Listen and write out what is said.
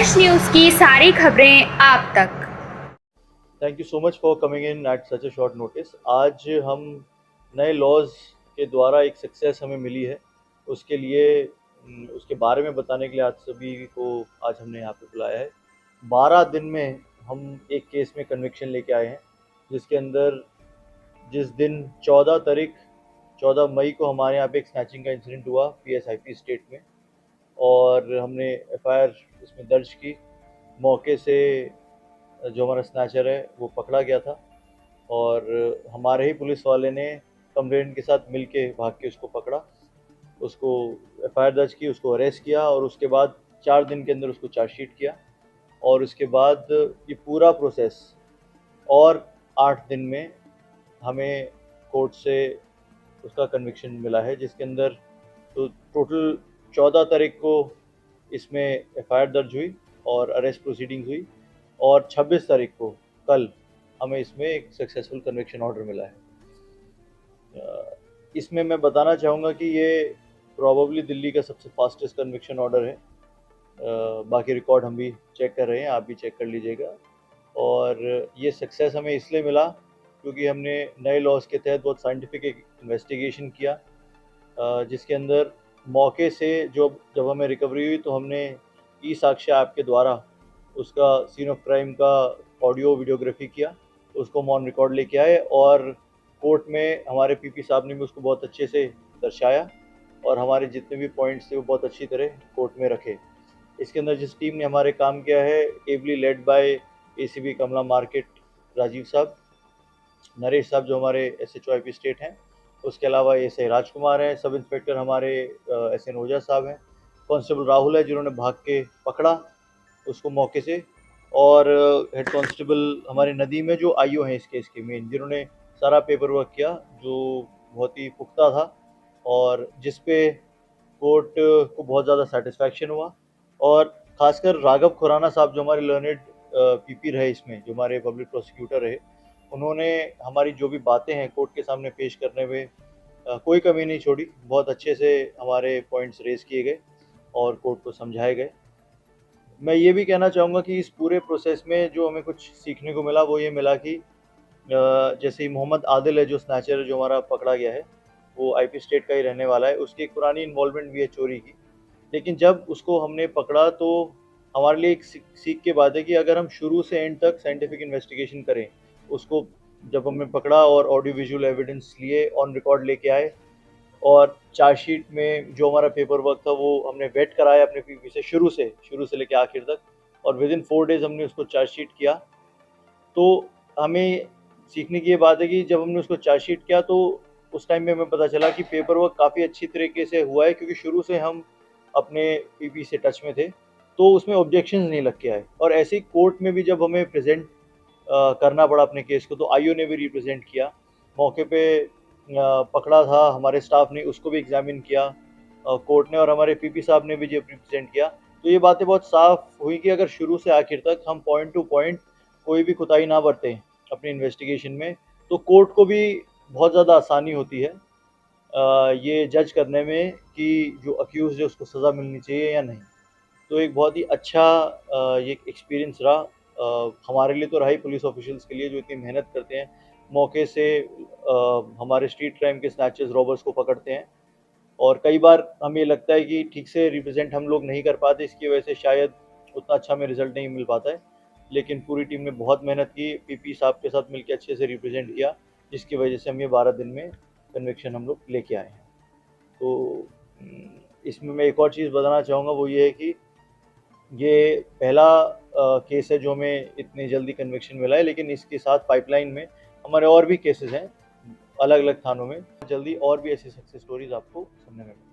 यश news की सारी खबरें आप तक। Thank you so much for coming in at such A short notice. आज हम नए लॉज के द्वारा एक सक्सेस हमें मिली है, उसके लिए उसके बारे में बताने के लिए आज सभी को आज हमने यहाँ पे बुलाया है। 12 दिन में हम एक केस में कन्विक्शन लेके आए हैं, जिसके अंदर जिस दिन 14 मई को हमारे यहाँ पे एक स्नैचिंग का इंसिडेंट हुआ पीएसआईपी स्टेट में, और हमने एफआईआर इसमें दर्ज की। मौके से जो हमारा स्नैचर है वो पकड़ा गया था, और हमारे ही पुलिस वाले ने कंप्लेंट के साथ मिल के भाग के उसको पकड़ा, उसको एफआईआर दर्ज की, उसको अरेस्ट किया, और उसके बाद 4 दिन के अंदर उसको चार्जशीट किया। और उसके बाद ये पूरा प्रोसेस और 8 दिन में हमें कोर्ट से उसका कन्विक्शन मिला है, जिसके अंदर तो टोटल 14 तारीख को इसमें एफआईआर दर्ज हुई और अरेस्ट प्रोसीडिंग्स हुई, और 26 तारीख को कल हमें इसमें एक सक्सेसफुल कन्विक्शन ऑर्डर मिला है। इसमें मैं बताना चाहूँगा कि ये प्रॉबेबली दिल्ली का सबसे फास्टेस्ट कन्विक्शन ऑर्डर है। बाकी रिकॉर्ड हम भी चेक कर रहे हैं, आप भी चेक कर लीजिएगा। और ये सक्सेस हमें इसलिए मिला क्योंकि हमने नए लॉज के तहत बहुत साइंटिफिक एक इन्वेस्टिगेशन किया, जिसके अंदर मौके से जब हमें रिकवरी हुई तो हमने ई साक्ष्य ऐप के द्वारा उसका सीन ऑफ क्राइम का ऑडियो वीडियोग्राफी किया, उसको हम ऑन रिकॉर्ड लेके आए, और कोर्ट में हमारे पीपी साहब ने भी उसको बहुत अच्छे से दर्शाया, और हमारे जितने भी पॉइंट्स थे वो बहुत अच्छी तरह कोर्ट में रखे। इसके अंदर जिस टीम ने हमारे काम किया है, ably led by ACB Kamla market Rajiv sahab, Naresh साहब जो हमारे एसएचओ आईपी स्टेट हैं, उसके अलावा एसआई राजकुमार हैं, सब इंस्पेक्टर हमारे एसएन ओझा साहब हैं, कांस्टेबल राहुल है जिन्होंने भाग के पकड़ा उसको मौके से, और हेड कांस्टेबल हमारे नदीम है जो आईओ हैं इस केस के मेन, जिन्होंने सारा पेपर वर्क किया जो बहुत ही पुख्ता था, और जिस पे कोर्ट को बहुत ज़्यादा सेटिस्फैक्शन हुआ। और खासकर राघव खुराना साहब जो हमारे लर्नेड पीपी रहे, इसमें जो हमारे पब्लिक प्रोसिक्यूटर रहे, उन्होंने हमारी जो भी बातें हैं कोर्ट के सामने पेश करने में कोई कमी नहीं छोड़ी, बहुत अच्छे से हमारे पॉइंट्स रेज किए गए और कोर्ट को समझाए गए। मैं ये भी कहना चाहूँगा कि इस पूरे प्रोसेस में जो हमें कुछ सीखने को मिला वो ये मिला कि जैसे ही मोहम्मद आदिल है जो स्नैचर जो हमारा पकड़ा गया है, वो आईपी स्टेट का ही रहने वाला है, उसकी एक पुरानी इन्वॉल्वमेंट भी है चोरी की, लेकिन जब उसको हमने पकड़ा तो हमारे लिए एक सीख के बात है कि अगर हम शुरू से एंड तक साइंटिफिक इन्वेस्टिगेशन करें, उसको जब हमने पकड़ा और ऑडियो विजुअल एविडेंस लिए, ऑन रिकॉर्ड लेके आए, और चार्जशीट में जो हमारा पेपर वर्क था वो हमने वेट कराया अपने पीपी से शुरू से लेके आखिर तक, और विद इन 4 डेज हमने उसको चार्जशीट किया। तो हमें सीखने की ये बात है कि जब हमने उसको चार्जशीट किया तो उस टाइम में हमें पता चला कि पेपर वर्क काफ़ी अच्छी तरीके से हुआ है, क्योंकि शुरू से हम अपने पीपी से टच में थे, तो उसमें ऑब्जेक्शंस नहीं लग के आए। और ऐसे ही कोर्ट में भी जब हमें प्रेजेंट करना पड़ा अपने केस को, तो आईओ ने भी रिप्रेजेंट किया, मौके पे पकड़ा था हमारे स्टाफ ने, उसको भी एग्जामिन किया कोर्ट ने, और हमारे पीपी साहब ने भी जब रिप्रेजेंट किया, तो ये बातें बहुत साफ हुई कि अगर शुरू से आखिर तक हम पॉइंट टू पॉइंट कोई भी कोताही ना बरतें अपनी इन्वेस्टिगेशन में, तो कोर्ट को भी बहुत ज़्यादा आसानी होती है ये जज करने में कि जो अक्यूज़ है उसको सज़ा मिलनी चाहिए या नहीं। तो एक बहुत ही अच्छा ये एक्सपीरियंस रहा, हमारे लिए तो रहा ही, पुलिस ऑफिशियल्स के लिए जो इतनी मेहनत करते हैं, मौके से हमारे स्ट्रीट क्राइम के स्नैचर्स रॉबर्स को पकड़ते हैं, और कई बार हमें लगता है कि ठीक से रिप्रेजेंट हम लोग नहीं कर पाते, इसकी वजह से शायद उतना अच्छा हमें रिजल्ट नहीं मिल पाता है, लेकिन पूरी टीम ने बहुत मेहनत की, पीपी साहब के साथ मिलकर अच्छे से रिप्रेजेंट किया, जिसकी वजह से हम ये 12 दिन में कन्विक्शन हम लोग लेके आए हैं। तो इसमें मैं एक और चीज़ बताना चाहूँगा, वो ये है कि ये पहला केस है जो हमें इतनी जल्दी कन्विक्शन मिला है, लेकिन इसके साथ पाइपलाइन में हमारे और भी केसेस हैं अलग अलग थानों में, जल्दी और भी ऐसी सक्सेस स्टोरीज आपको सुनने में मिलेंगी।